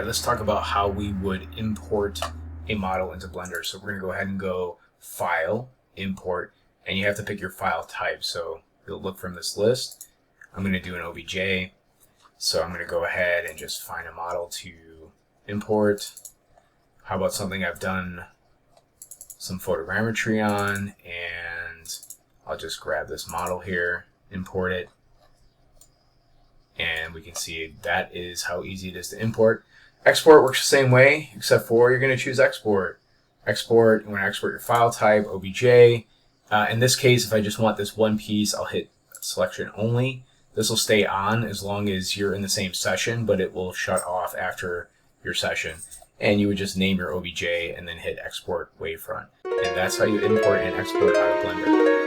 Alright, let's talk about how we would import a model into Blender. So we're going to go ahead and go File, Import, and you have to pick your file type. So you'll look from this list. I'm going to do an OBJ. So I'm going to go ahead and just find a model to import. How about something I've done some photogrammetry on, and I'll just grab this model here, import it, and we can see that is how easy it is to import. Export works the same way, except for you're going to choose export. Export, you want to export your file type, OBJ. In this case, if I just want this one piece, I'll hit selection only. This will stay on as long as you're in the same session, but it will shut off after your session. And you would just name your OBJ and then hit export wavefront. And that's how you import and export out of Blender.